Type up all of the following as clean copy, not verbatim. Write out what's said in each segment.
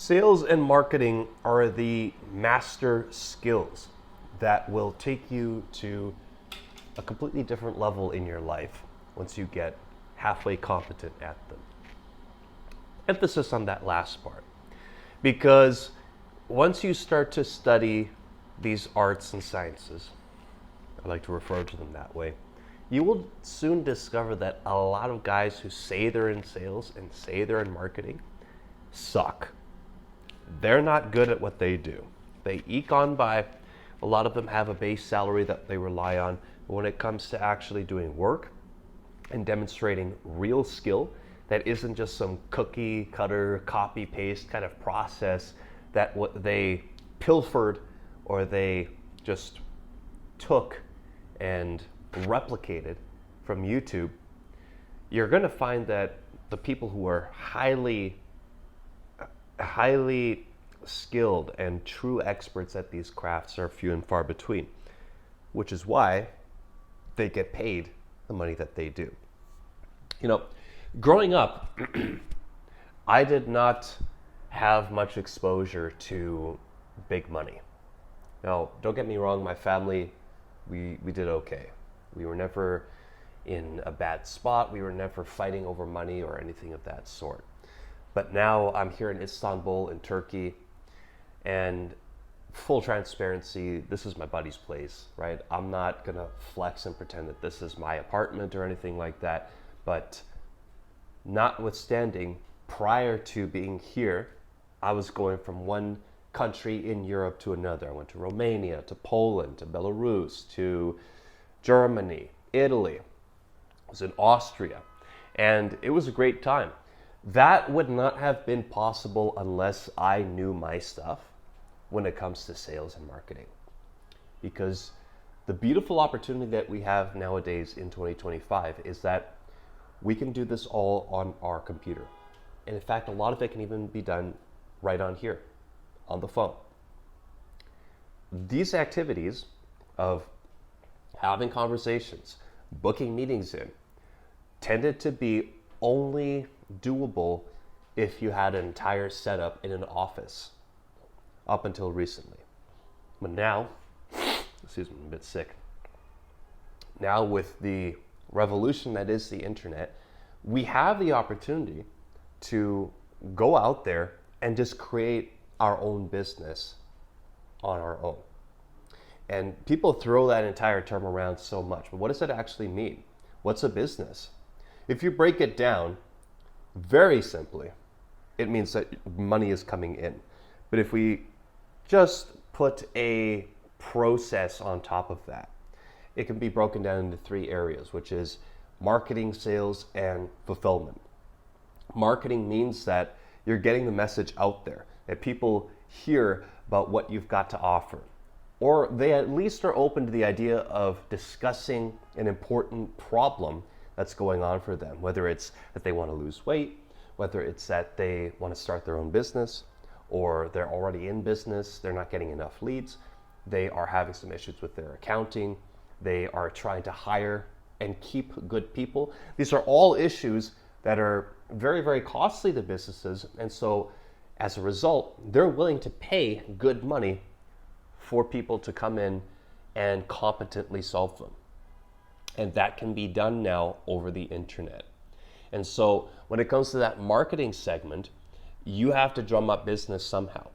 Sales and marketing are the master skills that will take you to a completely different level in your life once you get halfway competent at them. Emphasis on that last part. Because once you start to study these arts and sciences, I like to refer to them that way, you will soon discover that a lot of guys who say they're in sales and say they're in marketing suck. They're not good at what they do. They eke on by. A lot of them have a base salary that they rely on. But when it comes to actually doing work and demonstrating real skill, that isn't just some cookie cutter, copy paste kind of process that what they pilfered or they just took and replicated from YouTube, you're going to find that the people who are highly skilled and true experts at these crafts are few and far between, which is why they get paid the money that they do. You know, growing up, I did not have much exposure to big money. Now, don't get me wrong, my family, we did okay. We were never in a bad spot. We were never fighting over money or anything of that sort. But now I'm here in Istanbul, in Turkey, and full transparency, this is my buddy's place, right? I'm not gonna flex and pretend that this is my apartment or anything like that. But notwithstanding, prior to being here, I was going from one country in Europe to another. I went to Romania, to Poland, to Belarus, to Germany, Italy. I was in Austria, and it was a great time. That would not have been possible unless I knew my stuff when it comes to sales and marketing. Because the beautiful opportunity that we have nowadays in 2025 is that we can do this all on our computer. And in fact, a lot of it can even be done right on here, on the phone. These activities of having conversations, booking meetings in, tended to be only doable if you had an entire setup in an office up until recently. But now, excuse me, I'm a bit sick. Now with the revolution that is the internet, we have the opportunity to go out there and just create our own business on our own. And people throw that entire term around so much, but what does it actually mean? What's a business? If you break it down, very simply, it means that money is coming in. But if we just put a process on top of that, it can be broken down into three areas, which is marketing, sales, and fulfillment. Marketing means that you're getting the message out there, that people hear about what you've got to offer, or they at least are open to the idea of discussing an important problem that's going on for them, whether it's that they want to lose weight, whether it's that they want to start their own business, or they're already in business, they're not getting enough leads, they are having some issues with their accounting, they are trying to hire and keep good people. These are all issues that are very, very costly to businesses, and so as a result, they're willing to pay good money for people to come in and competently solve them. And that can be done now over the internet. And so when it comes to that marketing segment, you have to drum up business somehow.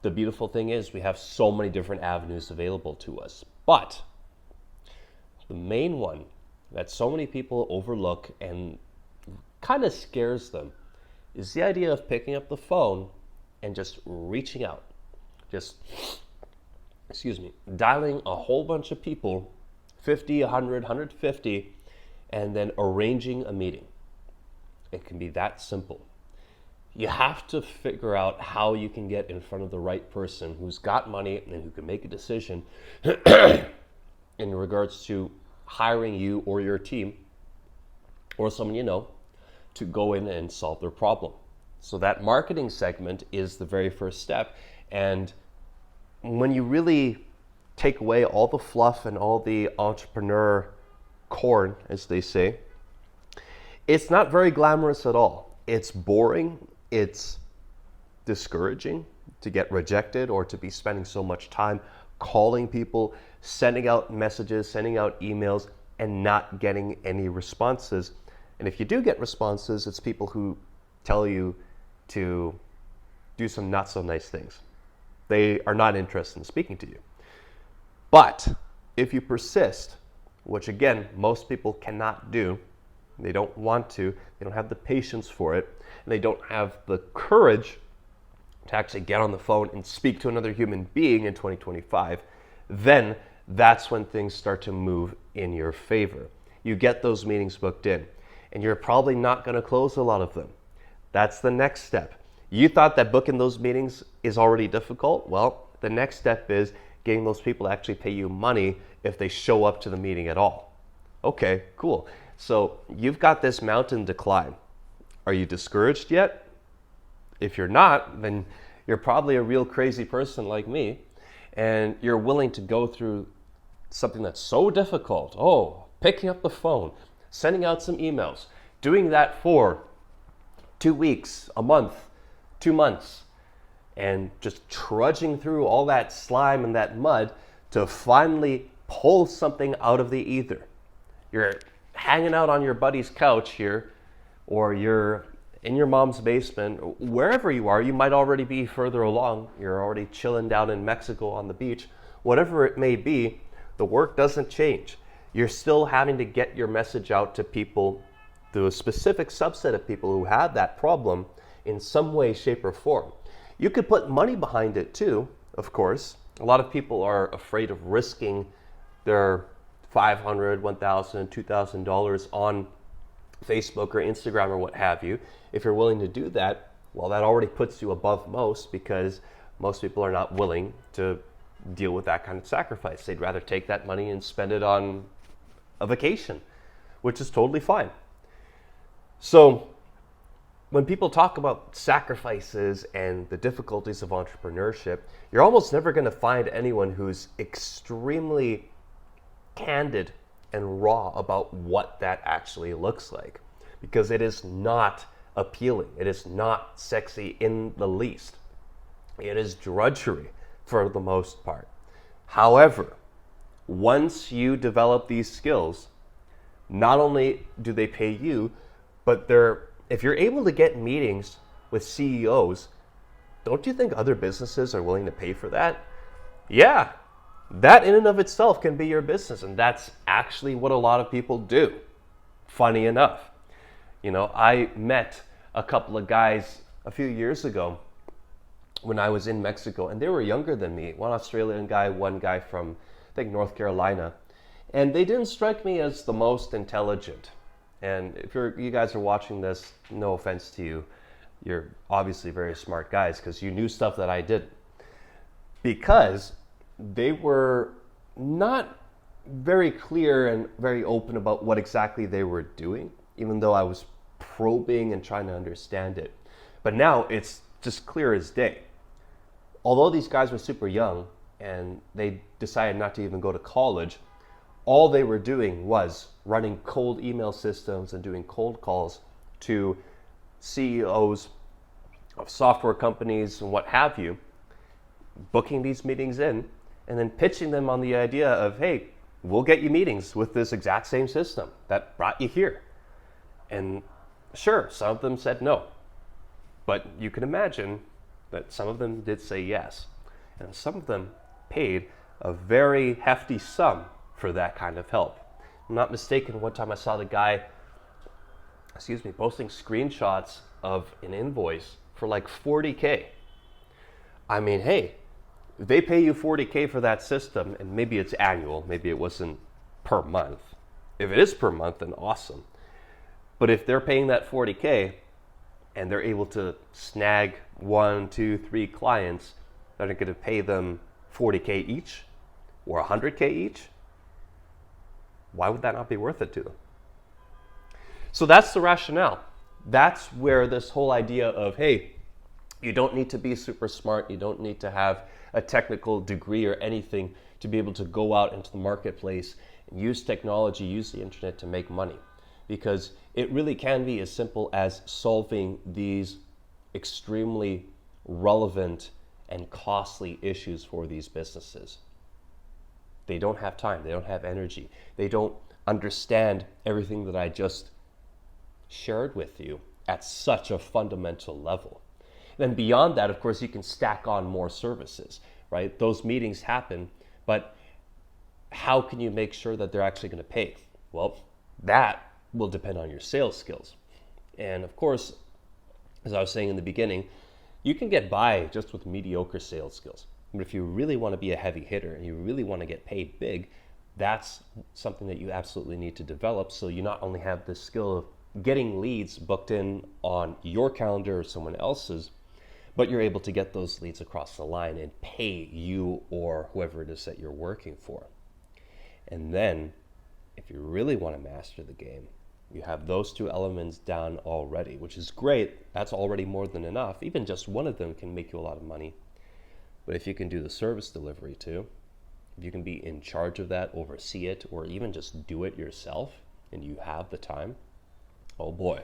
The beautiful thing is we have so many different avenues available to us. But the main one that so many people overlook and kind of scares them is the idea of picking up the phone and just reaching out. Just, dialing a whole bunch of people, 50, 100, 150, and then arranging a meeting. It can be that simple. You have to figure out how you can get in front of the right person who's got money and who can make a decision in regards to hiring you or your team or someone you know to go in and solve their problem. So that marketing segment is the very first step. And when you really take away all the fluff and all the entrepreneur corn, as they say, it's not very glamorous at all. It's boring. It's discouraging to get rejected or to be spending so much time calling people, sending out messages, sending out emails, and not getting any responses. And if you do get responses, it's people who tell you to do some not so nice things. They are not interested in speaking to you. But if you persist, which again, most people cannot do, they don't want to, they don't have the patience for it, and they don't have the courage to actually get on the phone and speak to another human being in 2025, then that's when things start to move in your favor. You get those meetings booked in, and you're probably not going to close a lot of them. That's the next step. You thought that booking those meetings is already difficult? Well, the next step is getting those people to actually pay you money if they show up to the meeting at all. Okay, cool. So you've got this mountain to climb. Are you discouraged yet? If you're not, then you're probably a real crazy person like me, and you're willing to go through something that's so difficult. Oh, picking up the phone, sending out some emails, doing that for 2 weeks, a month, 2 months, and just trudging through all that slime and that mud to finally pull something out of the ether. You're hanging out on your buddy's couch here, or you're in your mom's basement, wherever you are. You might already be further along. You're already chilling down in Mexico on the beach. Whatever it may be, the work doesn't change. You're still having to get your message out to people, to a specific subset of people who have that problem in some way, shape, or form. You could put money behind it too, of course. A lot of people are afraid of risking their $500, $1,000, $2,000 on Facebook or Instagram or what have you. If you're willing to do that, well, that already puts you above most, because most people are not willing to deal with that kind of sacrifice. They'd rather take that money and spend it on a vacation, which is totally fine. So when people talk about sacrifices and the difficulties of entrepreneurship, you're almost never going to find anyone who's extremely candid and raw about what that actually looks like, because it is not appealing. It is not sexy in the least. It is drudgery for the most part. However, once you develop these skills, not only do they pay you, but if you're able to get meetings with CEOs, don't you think other businesses are willing to pay for that? Yeah, that in and of itself can be your business, and that's actually what a lot of people do, funny enough. You know, I met a couple of guys a few years ago when I was in Mexico, and they were younger than me. One Australian guy, one guy from, I think, North Carolina. And they didn't strike me as the most intelligent. And if you guys are watching this, no offense to you, you're obviously very smart guys, because you knew stuff that I didn't. Because they were not very clear and very open about what exactly they were doing, even though I was probing and trying to understand it. But now it's just clear as day. Although these guys were super young and they decided not to even go to college, all they were doing was running cold email systems and doing cold calls to CEOs of software companies and what have you, booking these meetings in, and then pitching them on the idea of, hey, we'll get you meetings with this exact same system that brought you here. And sure, some of them said no, but you can imagine that some of them did say yes. And some of them paid a very hefty sum for that kind of help. I'm not mistaken, one time I saw the guy, posting screenshots of an invoice for like $40K. I mean, hey, if they pay you $40K for that system, and maybe it's annual, maybe it wasn't per month. If it is per month, then awesome. But if they're paying that $40K and they're able to snag 1, 2, 3 clients that are going to pay them $40K each or $100K each, why would that not be worth it to them? So that's the rationale. That's where this whole idea of, hey, you don't need to be super smart, you don't need to have a technical degree or anything to be able to go out into the marketplace and use technology, use the internet to make money. Because it really can be as simple as solving these extremely relevant and costly issues for these businesses. They don't have time, they don't have energy, they don't understand everything that I just shared with you at such a fundamental level. Then beyond that, of course, you can stack on more services, right? Those meetings happen, but how can you make sure that they're actually going to pay? Well, that will depend on your sales skills. And of course, as I was saying in the beginning, you can get by just with mediocre sales skills. But if you really want to be a heavy hitter and you really want to get paid big, that's something that you absolutely need to develop, so you not only have the skill of getting leads booked in on your calendar or someone else's, but you're able to get those leads across the line and pay you or whoever it is that you're working for. And then, if you really want to master the game, you have those two elements down already, which is great. That's already more than enough. Even just one of them can make you a lot of money. But if you can do the service delivery too, if you can be in charge of that, oversee it, or even just do it yourself, and you have the time, oh boy,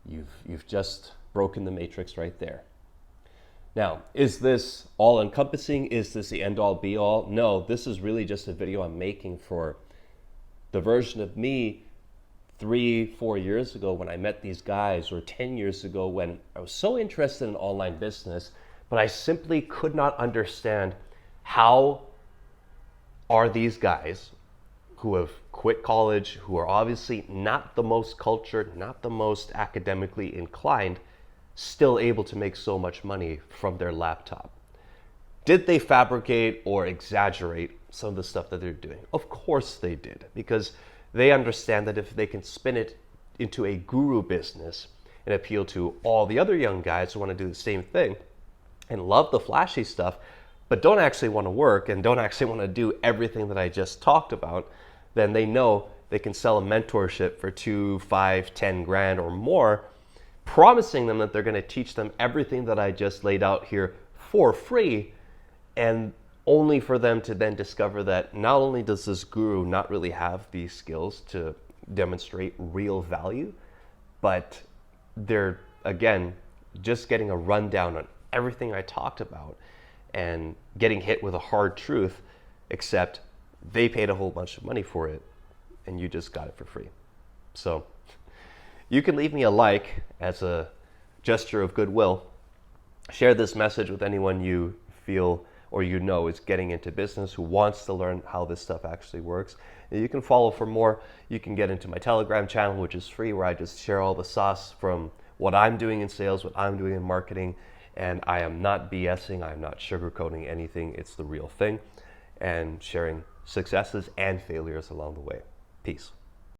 you've just broken the matrix right there. Now, is this all-encompassing? Is this the end-all, be-all? No, this is really just a video I'm making for the version of me 3-4 years ago when I met these guys, or 10 years ago when I was so interested in online business, but I simply could not understand how are these guys who have quit college, who are obviously not the most cultured, not the most academically inclined, still able to make so much money from their laptop. Did they fabricate or exaggerate some of the stuff that they're doing? Of course they did, because they understand that if they can spin it into a guru business and appeal to all the other young guys who want to do the same thing and love the flashy stuff, but don't actually want to work and don't actually want to do everything that I just talked about, then they know they can sell a mentorship for 2, 5, 10 grand or more, promising them that they're going to teach them everything that I just laid out here for free, and only for them to then discover that not only does this guru not really have these skills to demonstrate real value, but they're, again, just getting a rundown on everything I talked about and getting hit with a hard truth, except they paid a whole bunch of money for it and you just got it for free. So you can leave me a like as a gesture of goodwill. Share this message with anyone you feel or you know is getting into business, who wants to learn how this stuff actually works. And you can follow for more. You can get into my Telegram channel, which is free, where I just share all the sauce from what I'm doing in sales, what I'm doing in marketing, and I am not BSing, I'm not sugarcoating anything. It's the real thing, and sharing successes and failures along the way. Peace.